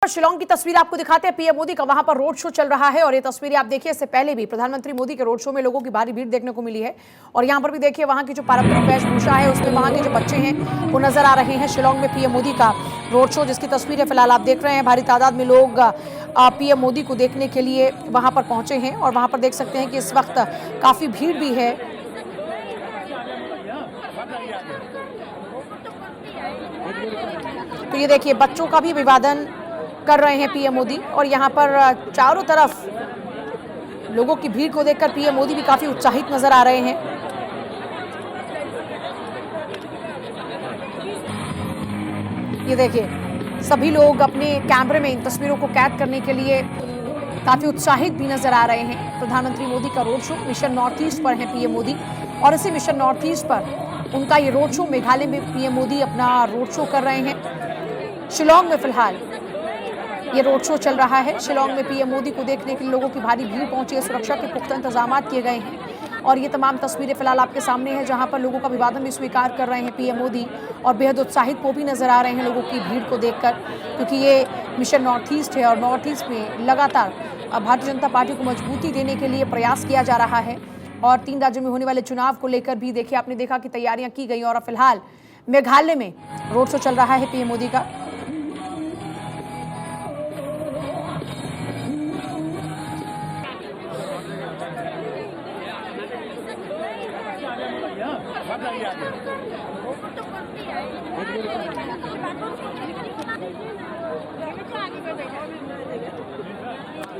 शिलांग की तस्वीर आपको दिखाते हैं। पीएम मोदी का वहां पर रोड शो चल रहा है और ये तस्वीरें आप देखिए, इससे पहले भी प्रधानमंत्री मोदी के रोड शो में लोगों की भारी भीड़ देखने को मिली है। और यहां पर भी देखिए, वहां की जो पारंपरिक वेशभूषा है उसमें वहां के जो बच्चे हैं वो नजर आ रहे हैं। शिलांग में पीएम मोदी का रोड शो, जिसकी तस्वीरें फिलहाल आप देख रहे हैं। भारी तादाद में लोग पीएम मोदी को देखने के लिए वहां पर पहुंचे हैं और वहां पर देख सकते हैं कि इस वक्त काफी भीड़ भी है। तो ये देखिए, बच्चों का भी अभिवादन कर रहे हैं पीएम मोदी और यहाँ पर चारों तरफ लोगों की भीड़ को देखकर पीएम मोदी भी काफी उत्साहित नजर आ रहे हैं। ये देखिए, सभी लोग अपने कैमरे में इन तस्वीरों को कैद करने के लिए काफी उत्साहित भी नजर आ रहे हैं। प्रधानमंत्री मोदी का road show mission north east पर है पीएम मोदी, और इसी मिशन नॉर्थ ईस्ट पर उनका ये रोड शो, मेघालय में पीएम मोदी अपना रोड शो कर रहे हैं। शिलांग में फिलहाल ये रोड शो चल रहा है। शिलांग में पीएम मोदी को देखने के लिए लोगों की भारी भीड़ पहुंची है। सुरक्षा के पुख्ता इंतजाम किए गए हैं और ये तमाम तस्वीरें फिलहाल आपके सामने हैं, जहां पर लोगों का अभिवादन भी स्वीकार कर रहे हैं पीएम मोदी और बेहद उत्साहित वो भी नजर आ रहे हैं लोगों की भीड़ को देखकर, क्योंकि ये मिशन नॉर्थ ईस्ट है और नॉर्थ ईस्ट में लगातार भारतीय जनता पार्टी को मजबूती देने के लिए प्रयास किया जा रहा है। और 3 राज्यों में होने वाले चुनाव को लेकर भी देखिए, आपने देखा कि तैयारियां की गई और फिलहाल मेघालय में रोड शो चल रहा है पीएम मोदी का।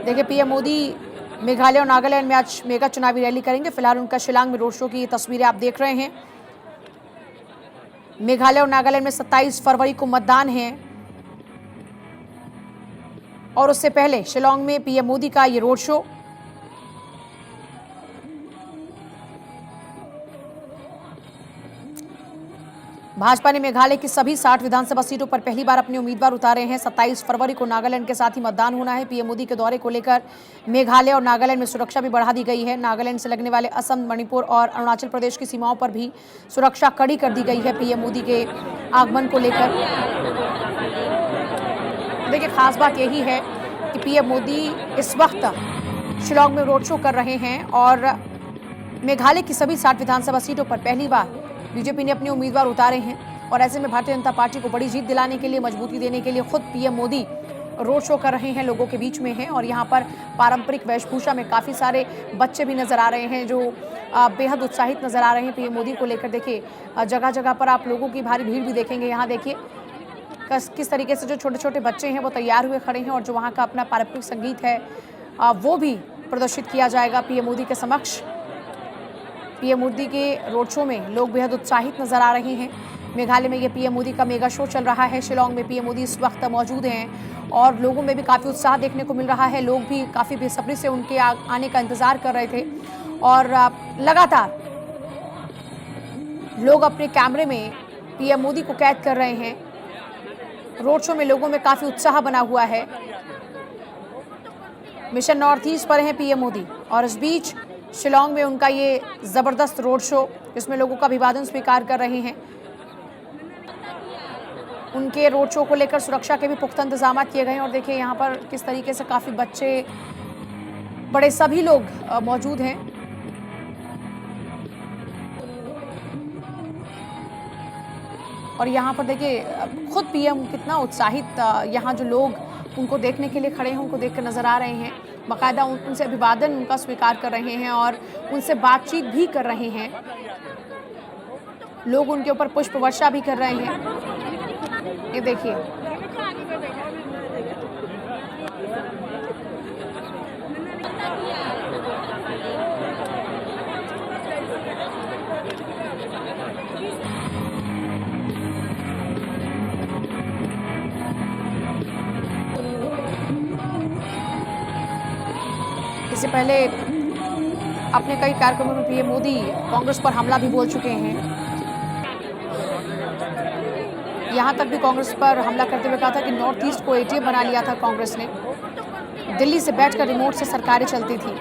देखिए, पीएम मोदी मेघालय और नागालैंड में आज मेगा चुनावी रैली करेंगे। फिलहाल उनका शिलांग में रोड शो की तस्वीरें आप देख रहे हैं। मेघालय और नागालैंड में 27 फरवरी को मतदान है और उससे पहले शिलांग में पीएम मोदी का ये रोड शो। भाजपा ने मेघालय की सभी 60 विधानसभा सीटों पर पहली बार अपने उम्मीदवार उतारे हैं। 27 फरवरी को नागालैंड के साथ ही मतदान होना है। पीएम मोदी के दौरे को लेकर मेघालय और नागालैंड में सुरक्षा भी बढ़ा दी गई है। नागालैंड से लगने वाले असम, मणिपुर और अरुणाचल प्रदेश की सीमाओं पर भी सुरक्षा कड़ी कर दी गई है पीएम मोदी के आगमन को लेकर। देखिए, खास बात यही है कि पीएम मोदी इस वक्त शिलांग में रोड शो कर रहे हैं और मेघालय की सभी 60 विधानसभा सीटों पर पहली बार बीजेपी ने अपने उम्मीदवार उतारे हैं और ऐसे में भारतीय जनता पार्टी को बड़ी जीत दिलाने के लिए, मजबूती देने के लिए खुद पीएम मोदी रोड शो कर रहे हैं, लोगों के बीच में हैं। और यहाँ पर पारंपरिक वेशभूषा में काफ़ी सारे बच्चे भी नजर आ रहे हैं जो बेहद उत्साहित नजर आ रहे हैं पीएम मोदी को लेकर। देखिए, जगह जगह पर आप लोगों की भारी भीड़ भी देखेंगे। यहाँ देखिए किस तरीके से जो छोटे छोटे बच्चे हैं वो तैयार हुए खड़े हैं और जो वहाँ का अपना पारंपरिक संगीत है वो भी प्रदर्शित किया जाएगा पीएम मोदी के समक्ष। पीएम मोदी के रोड शो में लोग बेहद उत्साहित नजर आ रहे हैं। मेघालय में ये पीएम मोदी का मेगा शो चल रहा है। शिलांग में पीएम मोदी इस वक्त मौजूद हैं और लोगों में भी काफ़ी उत्साह देखने को मिल रहा है। लोग भी काफ़ी बेसब्री से उनके आने का इंतज़ार कर रहे थे और लगातार लोग अपने कैमरे में पीएम मोदी को कैद कर रहे हैं। रोड शो में लोगों में काफ़ी उत्साह बना हुआ है। मिशन नॉर्थ ईस्ट पर हैं पीएम मोदी और इस बीच शिलांग में उनका ये जबरदस्त रोड शो, जिसमें लोगों का अभिवादन स्वीकार कर रहे हैं। उनके रोड शो को लेकर सुरक्षा के भी पुख्ता इंतजाम किए गए हैं और देखिए यहाँ पर किस तरीके से काफी बच्चे, बड़े सभी लोग मौजूद हैं। और यहाँ पर देखिए खुद पीएम कितना उत्साहित, यहाँ जो लोग उनको देखने के लिए खड़े हैं उनको देखकर नजर आ रहे हैं। बाकायदा उनसे अभिवादन उनका स्वीकार कर रहे हैं और उनसे बातचीत भी कर रहे हैं। लोग उनके ऊपर पुष्प वर्षा भी कर रहे हैं। ये देखिए, इससे पहले अपने कई कार्यक्रमों में पीएम मोदी कांग्रेस पर हमला भी बोल चुके हैं। यहां तक भी कांग्रेस पर हमला करते हुए कहा था कि नॉर्थ ईस्ट को एटीएम बना लिया था कांग्रेस ने। दिल्ली से बैठकर रिमोट से सरकारें चलती थी।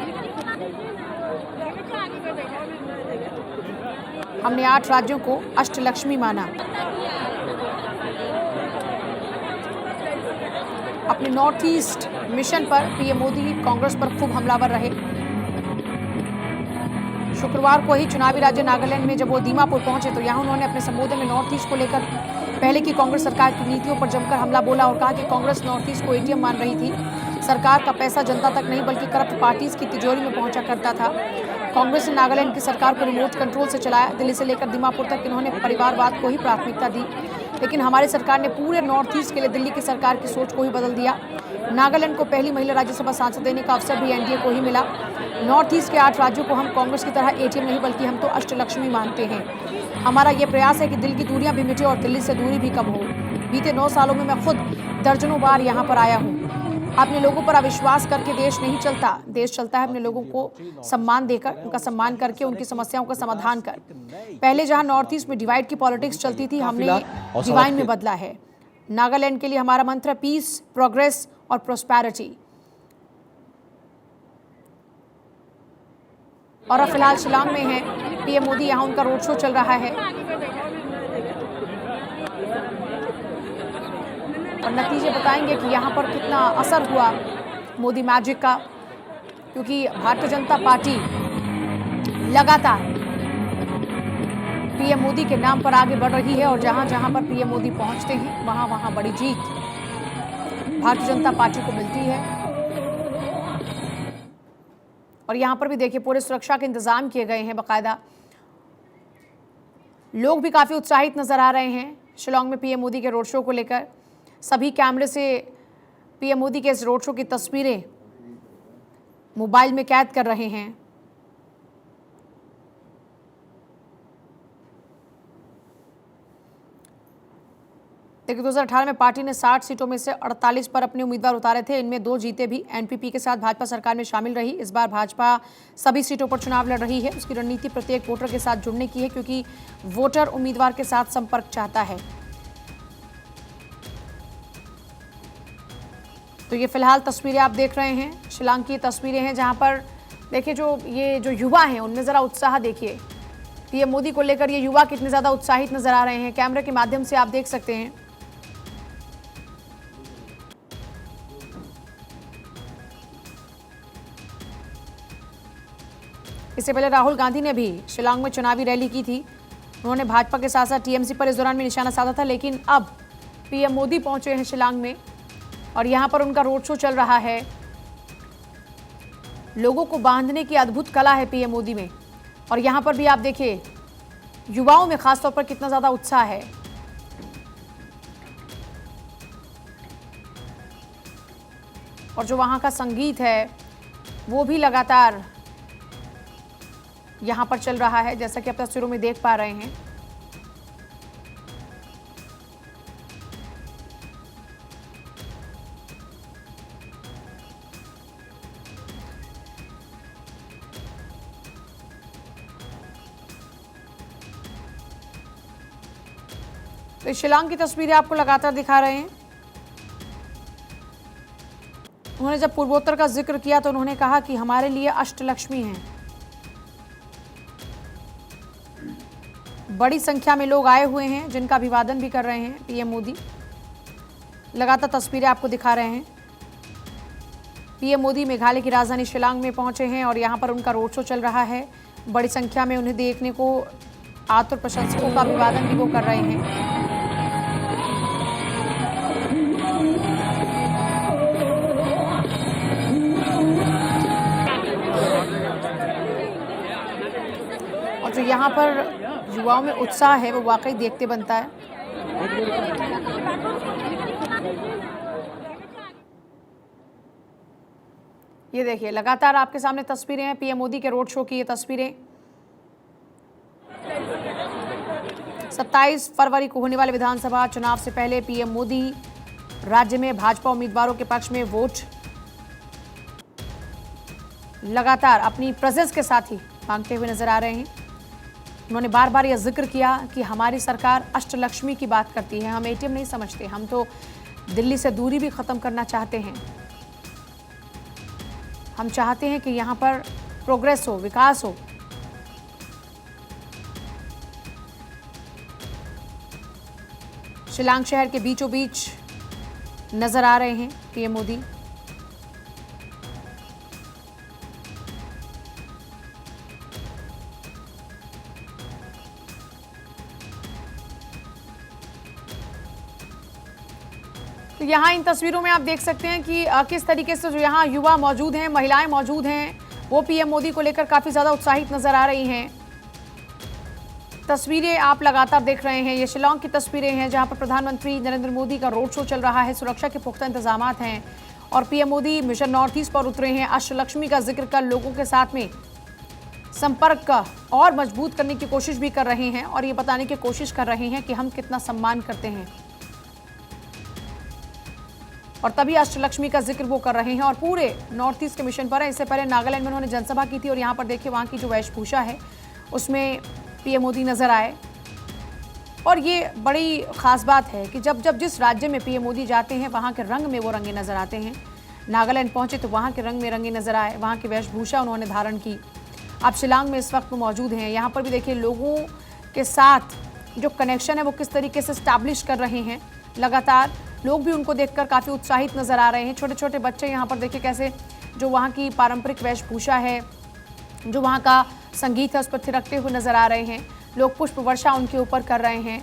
हमने 8 राज्यों को अष्टलक्ष्मी माना। अपने नॉर्थ ईस्ट मिशन पर पीएम मोदी कांग्रेस पर खूब हमलावर रहे। शुक्रवार को ही चुनावी राज्य नागालैंड में जब वो दीमापुर पहुंचे तो यहां उन्होंने अपने संबोधन में नॉर्थ ईस्ट को लेकर पहले की कांग्रेस सरकार की नीतियों पर जमकर हमला बोला और कहा कि कांग्रेस नॉर्थ ईस्ट को एटीएम मान रही थी। सरकार का पैसा जनता तक नहीं बल्कि करप्ट पार्टीज की तिजोरी में पहुंचा करता था। कांग्रेस ने नागालैंड की सरकार को रिमोट कंट्रोल से चलाया। दिल्ली से लेकर दीमापुर तक इन्होंने परिवारवाद को ही प्राथमिकता दी, लेकिन हमारी सरकार ने पूरे नॉर्थ ईस्ट के लिए दिल्ली की सरकार की सोच को ही बदल दिया। नागालैंड को पहली महिला राज्यसभा सांसद देने का अवसर भी एनडीए को ही मिला। नॉर्थ ईस्ट के 8 राज्यों को हम कांग्रेस की तरह एटीएम नहीं बल्कि हम तो अष्टलक्ष्मी मानते हैं। हमारा ये प्रयास है कि दिल की दूरियां भी मिटे और दिल्ली से दूरी भी कम हो। बीते 9 सालों में मैं खुद दर्जनों बार यहाँ पर आया हूँ। अपने लोगों पर अविश्वास करके देश नहीं चलता, देश चलता है अपने लोगों को सम्मान देकर, उनका सम्मान करके, उनकी समस्याओं का समाधान कर। पहले जहां नॉर्थ ईस्ट में डिवाइड की पॉलिटिक्स चलती थी, हमने डिवाइन में बदला है। नागालैंड के लिए हमारा मंत्र पीस, प्रोग्रेस और प्रोस्पेरिटी। और अब फिलहाल शिलांग में है पीएम मोदी, यहां उनका रोड शो चल रहा है और नतीजे बताएंगे कि यहाँ पर कितना असर हुआ मोदी मैजिक का, क्योंकि भारतीय जनता पार्टी लगातार पीएम मोदी के नाम पर आगे बढ़ रही है और जहां जहां पर पीएम मोदी पहुंचते हैं वहां वहां बड़ी जीत भारतीय जनता पार्टी को मिलती है। और यहां पर भी देखिए पूरे सुरक्षा के इंतजाम किए गए हैं बाकायदा। लोग भी काफी उत्साहित नजर आ रहे हैं शिलांग में पीएम मोदी के रोड शो को लेकर। सभी कैमरे से पीएम मोदी के इस रोड शो की तस्वीरें मोबाइल में कैद कर रहे हैं। देखिए 2018 में पार्टी ने 60 सीटों में से 48 पर अपने उम्मीदवार उतारे थे। इनमें 2 जीते भी। एनपीपी के साथ भाजपा सरकार में शामिल रही। इस बार भाजपा सभी सीटों पर चुनाव लड़ रही है। उसकी रणनीति प्रत्येक वोटर के साथ जुड़ने की है, क्योंकि वोटर उम्मीदवार के साथ संपर्क चाहता है। तो ये फिलहाल तस्वीरें आप देख रहे हैं, शिलांग की तस्वीरें हैं जहां पर देखिए जो युवा हैं उनमें ज़रा उत्साह देखिए। पीएम मोदी को लेकर ये युवा कितने ज़्यादा उत्साहित नजर आ रहे हैं, कैमरे के माध्यम से आप देख सकते हैं। इससे पहले राहुल गांधी ने भी शिलांग में चुनावी रैली की थी। उन्होंने भाजपा के साथ साथ टीएमसी पर इस दौरान भी निशाना साधा था, लेकिन अब पीएम मोदी पहुंचे हैं शिलांग में और यहां पर उनका रोड शो चल रहा है। लोगों को बांधने की अद्भुत कला है पीएम मोदी में। और यहां पर भी आप देखिए युवाओं में खासतौर पर कितना ज्यादा उत्साह है। और जो वहां का संगीत है वो भी लगातार यहां पर चल रहा है, जैसा कि आप तस्वीरों में देख पा रहे हैं। तो शिलांग की तस्वीरें आपको लगातार दिखा रहे हैं। उन्होंने जब पूर्वोत्तर का जिक्र किया तो उन्होंने कहा कि हमारे लिए अष्टलक्ष्मी हैं। बड़ी संख्या में लोग आए हुए हैं जिनका अभिवादन भी कर रहे हैं पीएम मोदी। लगातार तस्वीरें आपको दिखा रहे हैं। पीएम मोदी मेघालय की राजधानी शिलांग में पहुंचे हैं और यहां पर उनका रोड शो चल रहा है। बड़ी संख्या में उन्हें देखने को आतुर प्रशंसकों का अभिवादन भी वो कर रहे हैं। और जो यहाँ पर युवाओं में उत्साह है वो वाकई देखते बनता है। ये देखिए लगातार आपके सामने तस्वीरें हैं पीएम मोदी के रोड शो की। ये तस्वीरें 27 फरवरी को होने वाले विधानसभा चुनाव से पहले पीएम मोदी राज्य में भाजपा उम्मीदवारों के पक्ष में वोट लगातार अपनी प्रेजेंस के साथ ही मांगते हुए नजर आ रहे हैं। उन्होंने बार बार यह जिक्र किया कि हमारी सरकार अष्टलक्ष्मी की बात करती है, हम एटीएम नहीं समझते, हम तो दिल्ली से दूरी भी खत्म करना चाहते हैं। हम चाहते हैं कि यहाँ पर प्रोग्रेस हो, विकास हो। शिलांग शहर के बीचों बीच नजर आ रहे हैं पीएम मोदी। तो यहाँ इन तस्वीरों में आप देख सकते हैं कि किस तरीके से जो यहाँ युवा मौजूद हैं, महिलाएं मौजूद हैं, वो पीएम मोदी को लेकर काफी ज्यादा उत्साहित नजर आ रही हैं। तस्वीरें आप लगातार देख रहे हैं, ये शिलांग की तस्वीरें हैं जहां पर प्रधानमंत्री नरेंद्र मोदी का रोड शो चल रहा है। सुरक्षा के पुख्ता इंतजाम हैं और PM Modi mission north east पर उतरे हैं। अष्टलक्ष्मी का जिक्र कर लोगों के साथ में संपर्क का और मजबूत करने की कोशिश भी कर रहे हैं और ये बताने की कोशिश कर रहे हैं कि हम कितना सम्मान करते हैं, और तभी अष्टलक्ष्मी का जिक्र वो कर रहे हैं और पूरे नॉर्थ ईस्ट के मिशन पर है। इससे पहले नागालैंड में उन्होंने जनसभा की थी और यहाँ पर देखिए वहाँ की जो वेशभूषा है उसमें पीएम मोदी नजर आए। और ये बड़ी खास बात है कि जब जब जिस राज्य में पीएम मोदी जाते हैं वहाँ के रंग में वो रंगे नजर आते हैं। नागालैंड पहुंचे तो वहाँ के रंग में रंगे नजर आए, वहाँ की वेशभूषा उन्होंने धारण की। आप शिलांग में इस वक्त मौजूद हैं, यहाँ पर भी देखिए लोगों के साथ जो कनेक्शन है वो किस तरीके से स्टैब्लिश कर रहे हैं। लगातार लोग भी उनको देखकर काफ़ी उत्साहित नजर आ रहे हैं। छोटे छोटे बच्चे यहाँ पर देखिए कैसे जो वहाँ की पारंपरिक वेशभूषा है, जो वहाँ का संगीत है उस पर थिरकते हुए नजर आ रहे हैं। लोग पुष्प वर्षा उनके ऊपर कर रहे हैं।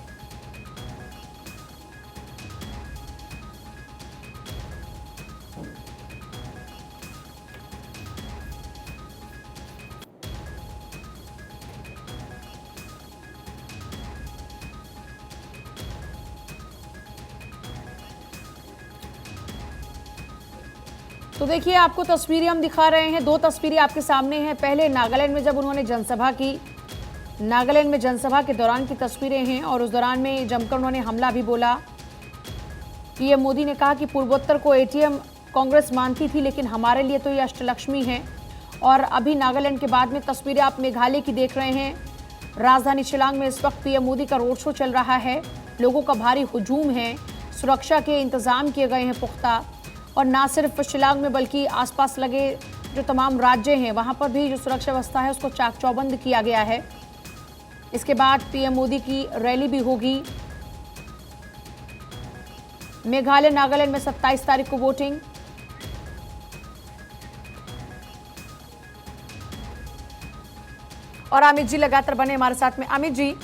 तो देखिए आपको तस्वीरें हम दिखा रहे हैं, दो तस्वीरें आपके सामने हैं। पहले नागालैंड में जब उन्होंने जनसभा की, नागालैंड में जनसभा के दौरान की तस्वीरें हैं और उस दौरान में जमकर उन्होंने हमला भी बोला। पीएम मोदी ने कहा कि पूर्वोत्तर को एटीएम कांग्रेस मानती थी लेकिन हमारे लिए तो ये अष्टलक्ष्मी है। और अभी नागालैंड के बाद में तस्वीरें आप मेघालय की देख रहे हैं। राजधानी शिलांग में इस वक्त पीएम मोदी का रोड शो चल रहा है। लोगों का भारी हुजूम है, सुरक्षा के इंतजाम किए गए हैं पुख्ता। और ना सिर्फ शिलांग में बल्कि आसपास लगे जो तमाम राज्य हैं वहां पर भी जो सुरक्षा व्यवस्था है उसको चाक चौबंद किया गया है। इसके बाद पीएम मोदी की रैली भी होगी। मेघालय नागालैंड में 27 तारीख को वोटिंग। और अमित जी लगातार बने हमारे साथ में। अमित जी,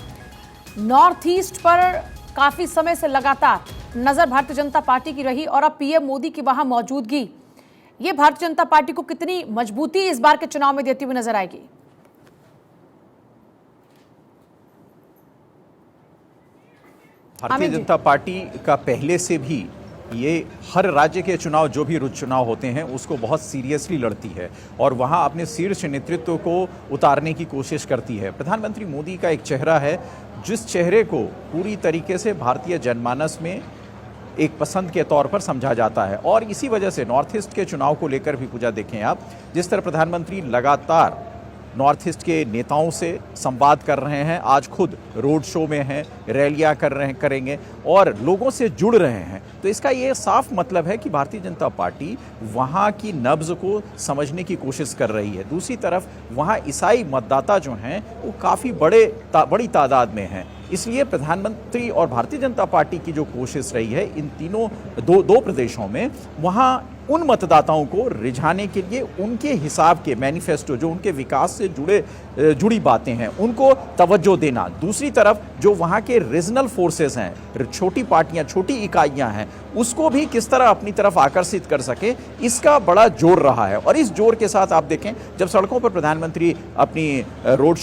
नॉर्थ ईस्ट पर काफी समय से लगातार नजर भारतीय जनता पार्टी की रही और अब पीएम मोदी की वहां मौजूदगी, ये भारतीय जनता पार्टी को कितनी मजबूती इस बार के चुनाव में देती हुई नजर आएगी? भारतीय जनता पार्टी का पहले से भी ये हर राज्य के चुनाव जो भी चुनाव होते हैं उसको बहुत सीरियसली लड़ती है और वहाँ अपने शीर्ष नेतृत्व को उतारने की कोशिश करती है। प्रधानमंत्री मोदी का एक चेहरा है जिस चेहरे को पूरी तरीके से भारतीय जनमानस में एक पसंद के तौर पर समझा जाता है और इसी वजह से नॉर्थ ईस्ट के चुनाव को लेकर भी पूजा देखें आप, जिस तरह प्रधानमंत्री लगातार नॉर्थ ईस्ट के नेताओं से संवाद कर रहे हैं, आज खुद रोड शो में हैं, रैलियां करेंगे और लोगों से जुड़ रहे हैं। तो इसका ये साफ मतलब है कि भारतीय जनता पार्टी वहाँ की नब्ज को समझने की कोशिश कर रही है। दूसरी तरफ वहाँ ईसाई मतदाता जो हैं वो काफ़ी बड़ी तादाद में हैं। इसलिए प्रधानमंत्री और भारतीय जनता पार्टी की जो कोशिश रही है इन तीनों दो प्रदेशों में, वहाँ उन मतदाताओं को रिझाने के लिए उनके हिसाब के मैनिफेस्टो जो उनके विकास से जुड़ी बातें हैं उनको तवज्जो देना। दूसरी तरफ जो वहाँ के रीजनल फोर्सेस हैं, छोटी पार्टियां, छोटी इकाइयां हैं, उसको भी किस तरह अपनी तरफ आकर्षित कर सके, इसका बड़ा जोर रहा है। और इस जोर के साथ आप देखें जब सड़कों पर प्रधानमंत्री अपने रोड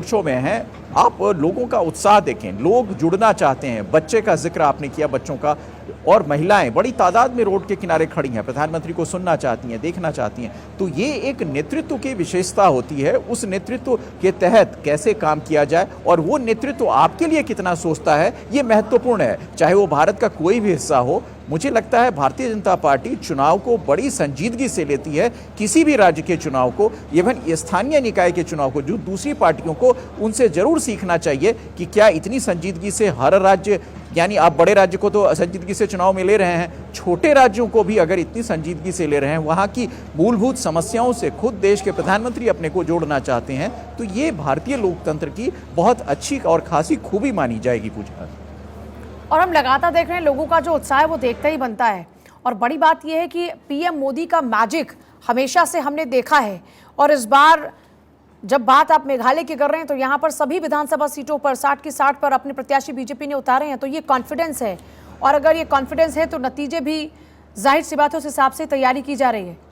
शो में हैं, आप लोगों का उत्साह देखें, लोग जुड़ना चाहते हैं। बच्चे का जिक्र आपने किया, बच्चों का, और महिलाएं बड़ी तादाद में रोड के किनारे खड़ी हैं, प्रधानमंत्री को सुनना चाहती हैं, देखना चाहती हैं। तो ये एक नेतृत्व की विशेषता होती है, उस नेतृत्व के तहत कैसे काम किया जाए और वो नेतृत्व आपके लिए कितना सोचता है ये महत्वपूर्ण है, चाहे वो भारत का कोई भी हिस्सा हो। मुझे लगता है भारतीय जनता पार्टी चुनाव को बड़ी संजीदगी से लेती है, किसी भी राज्य के चुनाव को, इवन स्थानीय निकाय के चुनाव को, जो दूसरी पार्टियों को उनसे जरूर सीखना चाहिए कि क्या इतनी संजीदगी से हर राज्य, यानी आप बड़े राज्य को तो संजीदगी से चुनाव में ले रहे हैं, छोटे राज्यों को भी अगर इतनी संजीदगी से ले रहे हैं, वहाँ की मूलभूत समस्याओं से खुद देश के प्रधानमंत्री अपने को जोड़ना चाहते हैं, तो ये भारतीय लोकतंत्र की बहुत अच्छी और खासी खूबी मानी जाएगी पूजा। और हम लगातार देख रहे हैं लोगों का जो उत्साह है वो देखते ही बनता है। और बड़ी बात यह है कि पीएम मोदी का मैजिक हमेशा से हमने देखा है और इस बार जब बात आप मेघालय की कर रहे हैं तो यहाँ पर सभी विधानसभा सीटों पर 60 की 60 पर अपने प्रत्याशी बीजेपी ने उतारे हैं, तो ये कॉन्फिडेंस है। और अगर ये कॉन्फिडेंस है तो नतीजे भी जाहिर सी बात है उस हिसाब से तैयारी की जा रही है।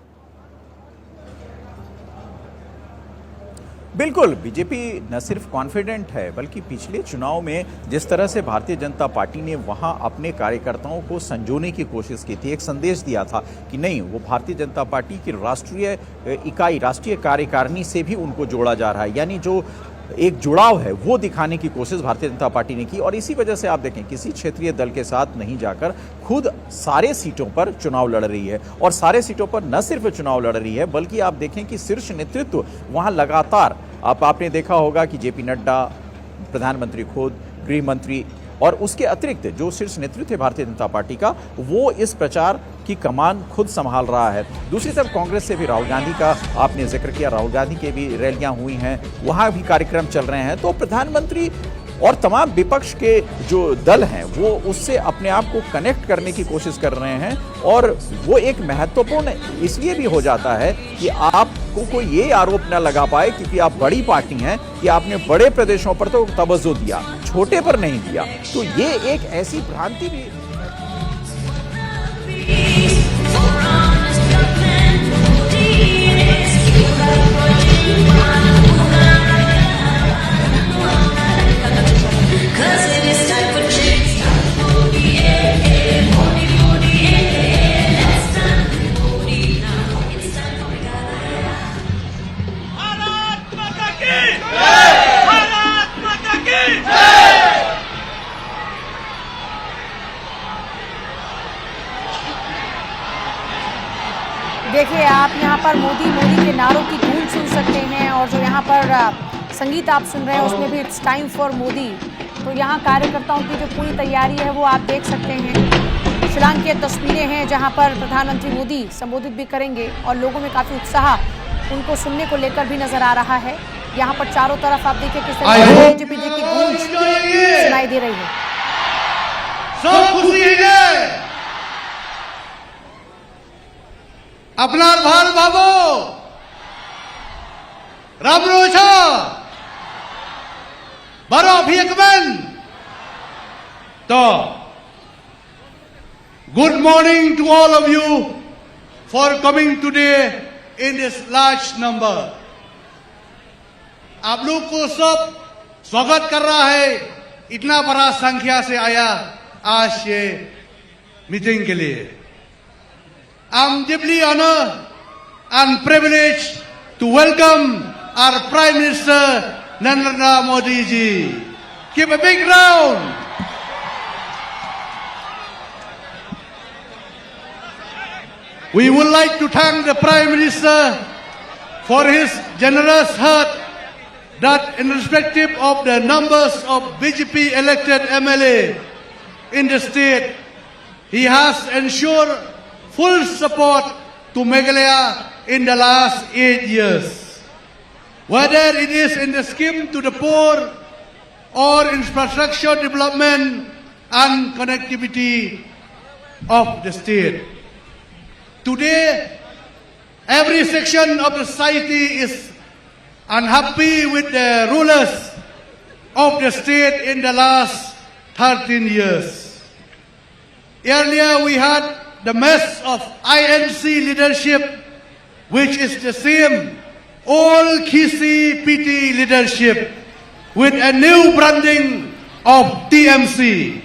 बिल्कुल, बीजेपी न सिर्फ कॉन्फिडेंट है बल्कि पिछले चुनाव में जिस तरह से भारतीय जनता पार्टी ने वहां अपने कार्यकर्ताओं को संजोने की कोशिश की थी, एक संदेश दिया था कि नहीं, वो भारतीय जनता पार्टी की राष्ट्रीय इकाई, राष्ट्रीय कार्यकारिणी से भी उनको जोड़ा जा रहा है, यानी जो एक जुड़ाव है वो दिखाने की कोशिश भारतीय जनता पार्टी ने की। और इसी वजह से आप देखें, किसी क्षेत्रीय दल के साथ नहीं जाकर खुद सारे सीटों पर चुनाव लड़ रही है और सारे सीटों पर न सिर्फ चुनाव लड़ रही है बल्कि आप देखें कि शीर्ष नेतृत्व वहां लगातार, आपने देखा होगा कि जेपी नड्डा, प्रधानमंत्री खुद, गृह मंत्री और उसके अतिरिक्त जो शीर्ष नेतृत्व है भारतीय जनता पार्टी का, वो इस प्रचार की कमान खुद संभाल रहा है। दूसरी तरफ कांग्रेस से भी राहुल गांधी का आपने जिक्र किया, राहुल गांधी के भी रैलियां हुई हैं, वहां भी कार्यक्रम चल रहे हैं। तो प्रधानमंत्री और तमाम विपक्ष के जो दल हैं वो उससे अपने आप को कनेक्ट करने की कोशिश कर रहे हैं और वो एक महत्वपूर्ण इसलिए भी हो जाता है कि आपको कोई ये आरोप न लगा पाए क्योंकि आप बड़ी पार्टी हैं कि आपने बड़े प्रदेशों पर तो तवज्जो दिया, छोटे पर नहीं दिया। तो ये एक ऐसी भ्रांति भी देखिए, आप यहाँ पर मोदी मोदी के नारों की गूंज सुन सकते हैं और जो यहाँ पर संगीत आप सुन रहे हैं उसमें भी इट्स टाइम फॉर मोदी। तो यहाँ कार्यकर्ताओं की जो पूरी तैयारी है वो आप देख सकते हैं। शिलांग की तस्वीरें हैं जहाँ पर प्रधानमंत्री मोदी संबोधित भी करेंगे और लोगों में काफ़ी उत्साह उनको सुनने को लेकर भी नजर आ रहा है। यहाँ पर चारों तरफ आप देखिए किस तरह बीजेपी की गूंज सुनाई दे रही है। सब खुशी है আপনার ভাল ভাবো রামরোছ বারো ভিকমেন তো good morning to all of you for coming today in this large number। आप लोग को सब स्वागत कर रहा है, इतना बड़ा संख्या से आया आज ये मीटिंग के लिए। I'm deeply honored and privileged to welcome our Prime Minister Narendra Modi ji. Give a big round. We would like to thank the Prime Minister for his generous heart that irrespective of the numbers of BJP elected MLA in the state, he has ensured full support to Meghalaya in the last 8 years. Whether it is in the scheme to the poor or infrastructure development and connectivity of the state. Today, every section of the society is unhappy with the rulers of the state in the last 13 years. Earlier we had the mess of INC leadership, which is the same old Kisi PT leadership with a new branding of TMC.